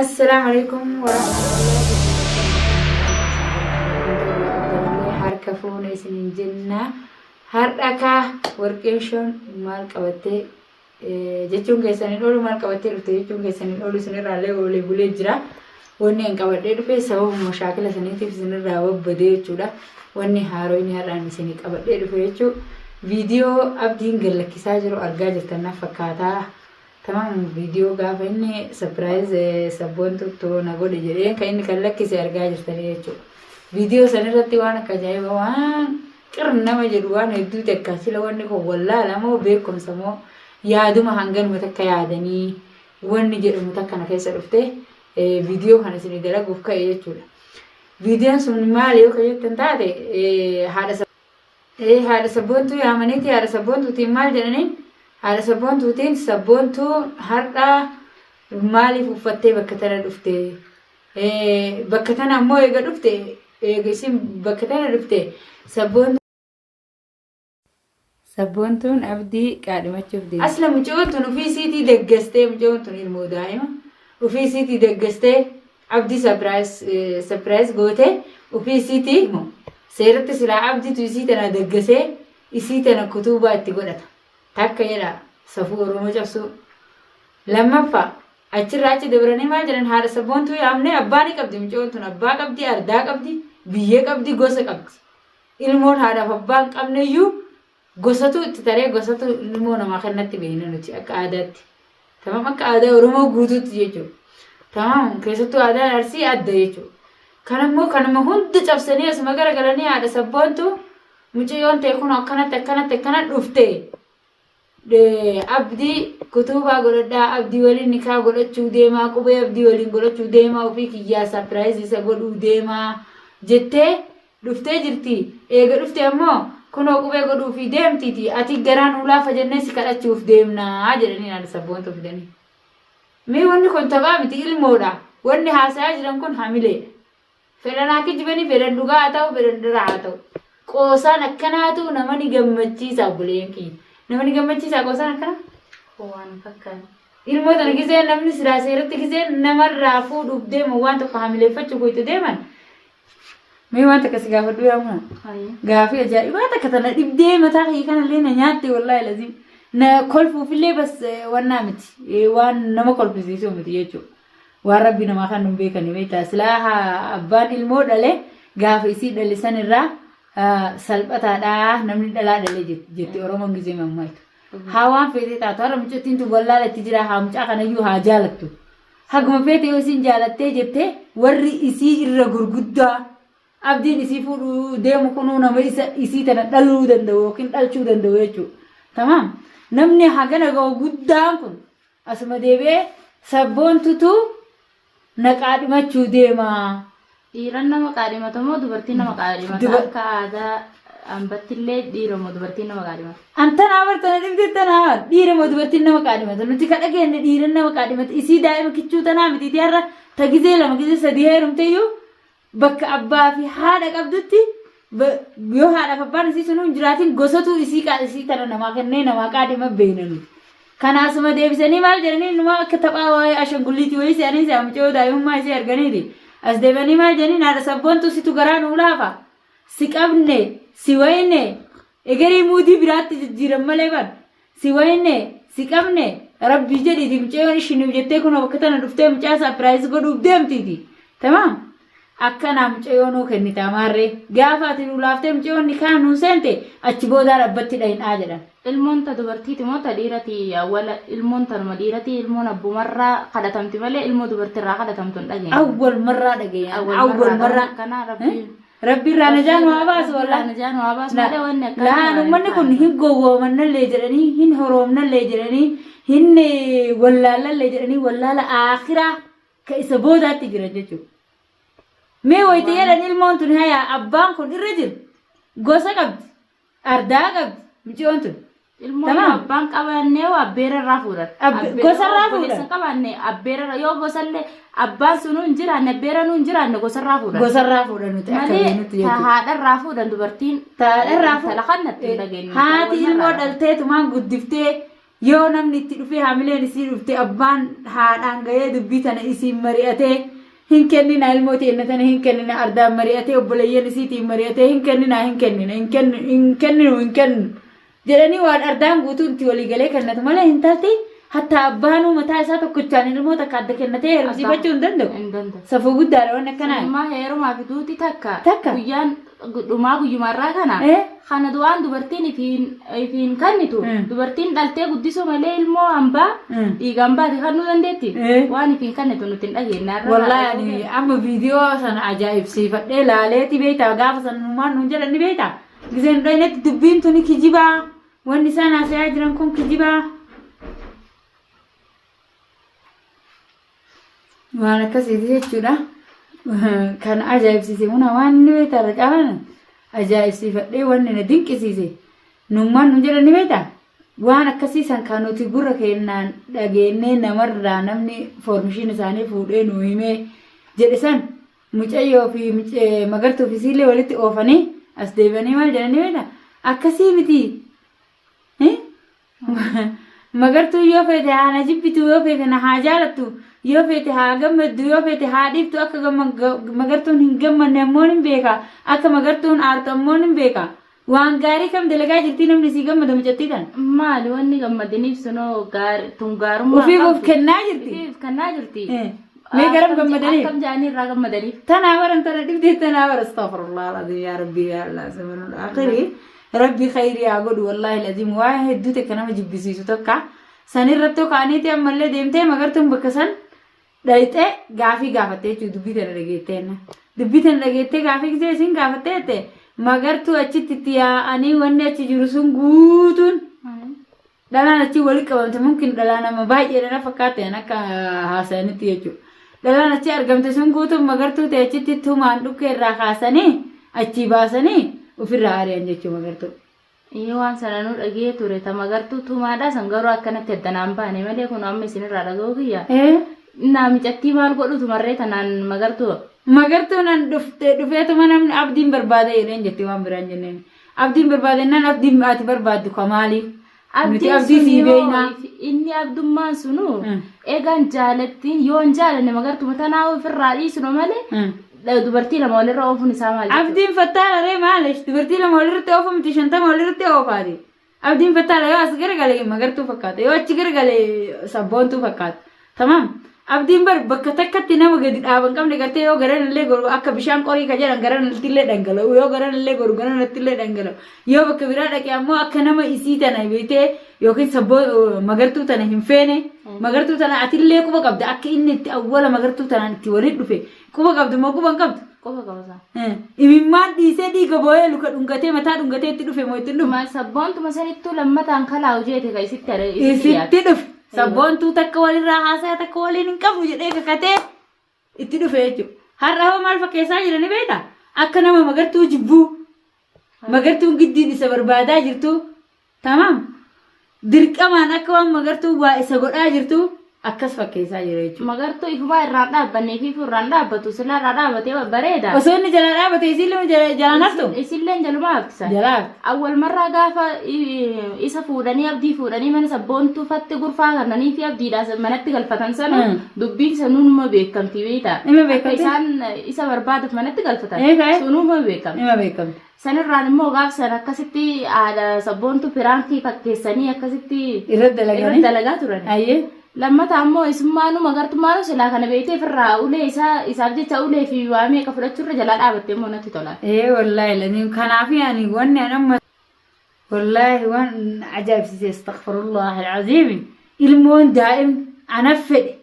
السلام عليكم ورحمة الله وبركاته. حركفون اسمين جنة حركة وركيشون مال قبتي جتون كيسانين أولو مال قبتي رفتي جتون كيسانين أولو سنر عليه أولي بولي جرا واني انقبتي رفي سبب مشاكل سنيتي في سنر راوب بدي جودا واني هارويني هراني سنيك قبتي رفي جو فيديو أبدين قلك ساجرو أرقا جتنا فكاتا تمام فيديو قاف إني سبرايز سبون تو نقول جرين كأني كلك كيس أرجع جرتني شو فيديو سنرتي وانا كجاي وان كرنا ما جروان يبدو تكاسي لو أني هو والله لما بيكم سمو يادو ما هنجن متكيادني واني جر متكنا كيس رفته فيديو هني سني دلا قف كأيه شو فيديو سمني ما ليه كأيه تنتادي هذا سبون تو يا منيتي هذا سبون تو تيمال جرنين هذا سبون توتين سبون تو هرقا مالي ففتة بكتنا دفته بكتنا مو يقدر دفته قسم بكتنا دفته سبون تون أبدي قاعد ما تشوف دي أصلا مجون تون وفي سيتي دقسته مجون تون المودايمة وفي سيتي دقسته أبدي سبرايز قوته وفي سيتي مو سيرت سلا أبدي توسي تنا دقسه إسي تنا كتوبة تقولتها takka jedha safuu oromoo cabsu lammaffaa achirraa achi dabranii maal jedhan haadha sabboontuu yaamnee abbaa ni qabdi mucoon tun abbaa qabdi ardaa qabdi biyyee qabdi gosa qabdi ilmoon haadhaaf abbaan qabneyyuu gosatu itti taree gosatu ilmoo namaa kannatti beekna nuti akka aadaatti tamam akka aadaa oromoo guutuutti jechuudha tamam keessattuu aadaan arsii adda jechuudha kanammoo hunda cabsanii asuma garagalanii haadha sabboontuu mucayyoon ta'e kun akkanatti dhufte abdii kutubaa godhadhaa abdii waliin nikaa godhachuu deemaa qubee abdii waliin godhachuu deemaa ofii kiyyaa sapiraayizii isa godhuu deemaa jettee dhuftee jirti eega dhufte ammoo kunoo qubee godhuufii deemtiiti ati garaan ulaafa jennee si kadhachuuf deemnaa jedhanii haadha sabboontuu fidanii mee wanni kun taphaa miti ilmoodha wanni haasayaa jiran kun hamileedha fedhan haa kijibanii fedhan dhugaa haa ta'u fedhan diraa haa ta'u qoosaan akkanaatu nama ni gammachiisa buleen kiyya namni gammachiisa qoosaan akkana waan fakkaan ilmoo tana gisee namni siraa seeratti gisee namarraa fuudhuuf deemu waan tokko hamileeffachuu goytu deeman mee waan takka si gaafadhu yaamuna gaafii ajaa'ibaa takka tana dhibdee mataa kiyya kanallee na nyaatte wallaahi lazim na kolfuufillee bas wannaa miti waan nama kolfisiisuu miti jechuudha waan rabbi namaa kan nun beekani beektaa silaa abbaan ilmoo dhale gaafa isii dhalisan irraa salphataadha namni dhalaa dhalee jetti oromoon gisee mammaaytu hawaan feetee taatu har'a mucattiin tu wallaalatti jira haa mucaa kanayyuu haa jaalattu haguma feetee yoo isiin jaalattee jettee warri isii irra gurguddaa abdiin isii fuudhuu deemu kunuu nama isii tana dhaluu danda'u yookiin dhalchuu danda'u jechuudha tamaam namni hagana ga'u guddaan kun asuma deebi'ee sabboontutu naqaa dhimachuu deemaa. Dhiiran nama qaadhimatu moo dubartiin nama qaadhimatu akka aadaa ambattillee dhiira moo dubartiin nama qaadhimatu antana abartana dhibde tanaa dhiira moo dubartiin nama qaadhimatu nuti kadha geenne dhiiran nama qaadhimatu isii daa'ima kichuu tanaa miti tiarra tagizee lama gizee sadii heerumteeyyuu bakka abbaa fi haadha qabdutti yoo haadhaaf abbaan isii sunuu hin jiraatin gosatu isii tana namaa kennee namaa qaadhima beenanu kanaasuma deebisanii maal jedhanii numa akka taphaa waa'ee ashangulliitii wayii se'anii se'amchoo daa'imummaa isii arganiiti as deebanii maal jedhanii haadha sabboontu situ garaan ulaafa si qabne si wayne egerii muutii biraatti jijjiiran malee ban si wayne si qabne rabbii jedhiiti mucayyoon ishiniif jettee kun bakka tana dhuftee mucaa sapiraayiz godhuuf deemtiiti tamaam akkanaa mucayyoonuu kennita maarree gaafa ati ulaaftee mucayyoon nikaa nuu seente achi boodaa dhabbatti dhahinaa jedhan ilmoon ta dubartiiti moo ta dhiirati awwala ilmoon tanuma dhiirati ilmoon abbumarraa kadhatamti malee ilmoo dubartirraa kadhatamtu hin dhageenya awwal marraa dhageenya awwal marraa kana rabbi irraa najaan waa baasu wallaahi najaan waa baasu malee wanni akkana laan ummanni kun hin gowwoomannallee jedhanii hin horoomnallee jedhanii hin wallaalallee jedhanii wallaala aakhiraa ka isa boodaatti jira jechuudha mee wayita jedhan ilmoon tun hayaa abbaan kun irra jira gosa qabdi ardaa qabdi mucayyoon tun ilmoon abbaan qabannee abbeera irraa fuudhan gosa irraa fuudhan qabannee abbeera yoo gosallee abbaan sunuu hin jiraanne abbeera nuu hin jiraanne gosa irraa fuudhan nuti akka nuti jechuudha haadha irraa fuudhan dubartiin haadha irraa tala kannatti hin dhageenye haati ilmoo dhaltee tumaan guddiftee yoo namni itti dhufee haamileen isii dhufte abbaan haadhaan gahee dubbii tana isiin mari'atee hin kennina ilmooti ennatana hin kennina ardaan mari'atee obboleeyyan isiitiin mari'atee hin kenninu jedhanii waan ardaan guutuu itti walii galee kennatu malee hin taate hatta abbaanuu mataa isaa tokkochaan ilmoota akka adda kennatee heerumsiifachuu hin danda'u. Safuu guddaadha waan akkanaa. Amma heerumaa fi duuti takka. Guyyaan dhumaa guyyumarraa kana. Kana du'aan dubartiin ifiin kennitu. Dubartiin dhaltee guddisuu malee ilmoo hambaa dhiigaan baate kennuu dandeetti. Waan ifiin kennitu nuti hin dhageenye. Wallaahi amma viidiyoo sana ajaa'ibsiifadhee laaleeti beektaa gaafa sanummaan nuun jedhan ni beektaa. Giseen dhayinetti dubbiin tuni kijibaa. Wanni isaan haasa'aa jiran kun kijibaa. Waan akkasiiti jechuudha. Kan ajaa'ibsiise muna waan ni beektaa irra caalan ajaa'ibsiifadhee wanni na dinqisiise nummaan nu jedhan ni beektaa waan akkasiisan kan nuti gurra kennaan dhageennee namarraa namni foormishiin isaanii fuudhee nu himee jedhe san mucayyoo fi magartuu fi siillee walitti oofanii as deebi'anii maal jedhan ni beektaa akkasii miti. Magartuu yoo feete haa na jibbitu yoo feete na haa jaalattu yoo feete haa gammaddu yoo feete haa dhiiftu akka magartuun hin gammanne ammoo hin beeka akka magartuun aartu ammoo hin beeka waan gaarii kam dalagaa jirti namni sii gammadu mucattii tan. Maali wanni gammadiniif sunoo tun gaarummaa ofii of kennaa jirti. Ofiif kennaa jirti. Mee garam gammadaniif. Akkam jaanii irraa gammadaniif. Tanaa baran tana dhiftee tanaa bara astaghfirullah alazim yaa rabbi yaa Allah samanul akhiri. Rabbi khayri yaa godhu wallahi lazim waa hedduu takka nama jibbisiisu tokka sanirratti kaaniiti ammallee deemtee magartuun bakka san dhayxee gaafii gaafattee jechuudha dubbii tana dhageetteena dubbii tana dhageettee gaafii gisee isin gaafattee jette magartuu achitti itti yaa'anii wanni achi jiru sun guutuun dhalaan achi walitti qabamte mumkin dhalaa nama baay'ee dhala fakkaateen akka haasa'anitti jechuudha dhalaan achi argamte sun guutuun magartuu ta'e achitti tumaan dhukkee irraa kaasanii achi baasanii ofirraa ari'an jechuudha magartuu. Iyo waan sana nu dhagee ture ta magartuu tumaadha san garuu akkanatti addanaan baane malee kun amma isinirraa dhaga'uu kiyya. Naa micattii maal godhu tumarree tanaan magartuu. Magartuu nan dhufeetuma namni abdiin barbaada jedheen jettee waan biraan jenneen. Abdiin barbaadennaan abdiin ati barbaaddu kamaali. Nuti abdii sii beeknaa. Inni abdummaan sunu eegaan jaalattiin yoon jaalanne magartuu tanaa ofirraa dhiisnu malee. Dubartii lama walirra oofuun isaa maali? Abdiin fattaala ree maalish dubartii lama walirratti oofamti shantama walirratti oofaati. Abdiin fattaala yoo as garagalee magartuu fakkaata yoo achi garagalee sabboontuu fakkaata. Tamam. Abdiin bakka takkatti nama gadi dhaaban qabne gartee yoo garan illee goru akka bishaan qorii ka jedhan garan illee dhangala'u yoo garan illee goru garan illee dhangala'u yoo bakka biraa dhaqee ammoo akka nama isii tana beetee yookiin sabboo magartuu tana hin feene magartuu tana atillee quba qabda akka inni itti awwala magartuu tanaan itti waliin dhufe quba qabdu moo quba hin qabdu? Quba qabasa. Imimmaan dhiisee dhiiga boo'ee luka dhungatee mataa dhungatee itti dhufe moo itti dhufe? Sabboontu sanittuu lammataan kalaa hojjete ka isitti dhufe. Sabboontuu takka walirraa haasaa takka waliin hin qabu jedhee kakatee itti dhufe jechuudha. Har'a hoo maal fakkeessaa jirani beektaa? Akka nama magartuu jibbuu magartuun giddiin isa barbaadaa jirtu tamam dirqamaan akka waan magartuu waa isa godhaa jirtu akkas fakkeessaa jira jechuudha. Magartuu ifuma irraan dhaabbannee fi irraan dhaabbatu sila irraa dhaabbatee bareeda. Osoo inni jala dhaabbate isillee jalaan haftu? Isillee jaluma haftisan. Jalaaf. Awwal marraa gaafa isa fuudhanii abdii fuudhanii mana sabboontuu fatte gurfaa kannanii fi abdiidhaas manatti galfatan sana dubbiin sanuunuma beekamti beektaa. Ima beekamti. Isaan isa barbaaduuf manatti galfatan. Sunuuma beekamti. Ima beekamti. Sanirraan immoo gaafsan akkasitti haadha sabboontuu firaankii fakkeessanii akkasitti irratti dalagaa turan. Ayyee. Lammata ammoo isummaanu magartummaanu silaa kana beekte firraa ulee isaaf jecha ulee fi waa meeqa fudhachuurra jalaa dhaabattee immoo natti tola. Wallaahi lanii kanaaf yaani wanni amma wallaahi waan ajaa'ibsiise astaghfirullah alazim ilmoon daa'im ana fedhe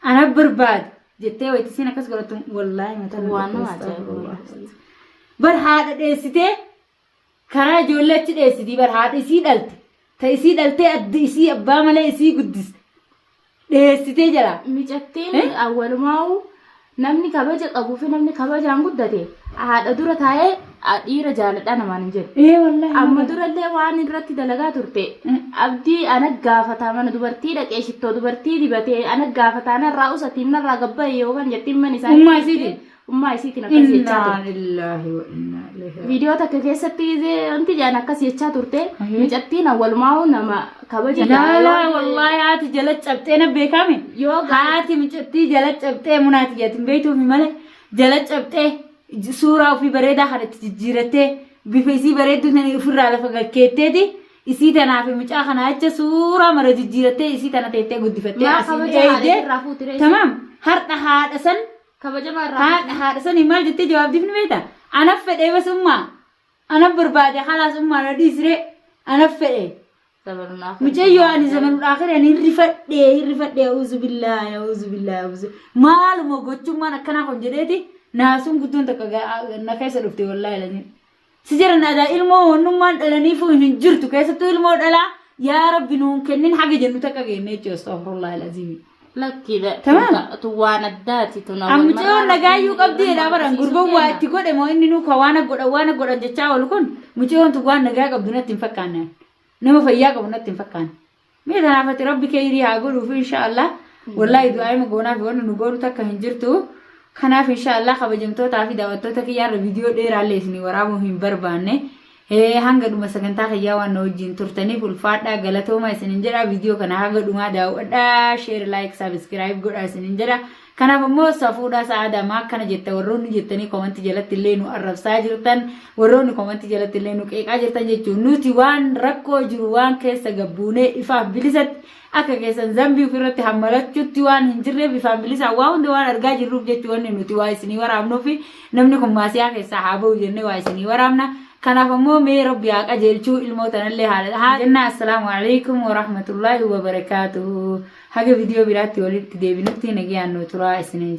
ana barbaade jettee wayitti siin akkas godhattu wallaahi mataa waan nama ajaa'ibu. Bar haadha dheessitee karaa ijoollee achi dheessitii bar haadha isii dhalte ta isii dhaltee addi isii abbaa malee isii guddiste. Dheessitee jira. Micattiin awwalumaa'u namni kabaja qabuu fi namni kabajaan guddate haadha dura taa'ee dhiira jaaladha namaan hin jedhu. Wallahi. Amma durallee waan irratti dalagaa turte. Abdii ana gaafataa mana dubartii dhaqee shittoo dubartii dibatee ana gaafataa narraa usatiin narraa gabbaa'e yoo kan jettiin man isaa. Ummaa isiitiin akkas jechaa turte. Innalillahi wa inna ilaihi. Viidiyoo takka keessatti wanti jaan akkas jechaa turte. Mucattiin awwalumaa nama kabaja. Laalaa wallahi haati jala cabxee na beekame. Yoo haati mucattii jala cabxee munaati jeetiin beektuufi malee jala cabxee suuraa ofii bareedaa kanatti jijjiirattee bifa isii bareedduu tani ofirraa lafa galkeetteeti. Isii tanaaf mucaa kana jecha suuraa mara jijjiirattee isii tana teettee guddifattee asiin eegdee. Tamam har'a haadha san. haadha sanii maal jettee jawaabdiif ni beektaa? Anaf fedhee basummaa anaf barbaade halaas ummaa na dhiisree anaf fedhee. Mucayyoo ani zamanuu dhaakire ani hirrifadhee uzu billaahi maaluma gochummaan akkanaa kun jedheeti naasuun guddoon takka na keessa dhufte wallaahi lanii. Si jiran aadaa ilmoo wannummaan dhalaniifuu hin jirtu keessattuu ilmoo dhalaa yaa rabbi nuun kennin haga jennu takka geenne jechuudha astaghfirullahi alazim. Lakkida tuwaan addaati tuna ammucoo nagaayyuu qabdii dha baran gurbaan waa itti godhe moo inni nu ka waan godhan jechaa wal kun mucoon tuwaan nagaa qabdu natti hin fakkaanne nama fayyaa qabu natti hin fakkaanne mee tanaafati rabbi kee hirii haa godhuuf inshallah wallahi du'aa ima goonaaf wanni nu godhu takka hin jirtu kanaaf inshallah kabajamtootaa fi daawwattoota kiyyaarra viidiyoo dheeraallee isinii waraabuu hin barbaanne hanga dhuma sagantaa kiyyaa waan na wajjin turtaniif ulfaadhaa galatooma isinin jedha viidiyoo kana haga dhumaa daawwadhaa share like subscribe godhaa isinin jedha kanaaf immoo safuudhaa sa'aadamaa akkana jette warroonni jettanii komantii jalatti illee nu arrabsaa jirtan warroonni komantii jalatti illee nu qeeqaa jirtan jechuun nuti waan rakkoo jiru waan keessa gabbuunee ifaaf bilisatti akka keessan zambii ofirratti hammalachuutti waan hin jirreef ifaaf bilisaa waa hunda waan argaa jirruuf jechuun nuti waa isinii waraabnuufi namni kun maasiyaa keessaa haa ba'u jennee waa isinii waraabna. kanaaf ammoo mee rabbi haa qajeelchuu ilmootanallee haala jenna assalaamu alaykum wa rahmatullahi wa barakaatuhu haga viidiyoo biraatti walitti deebinutti nagayaan nu turaa isiniin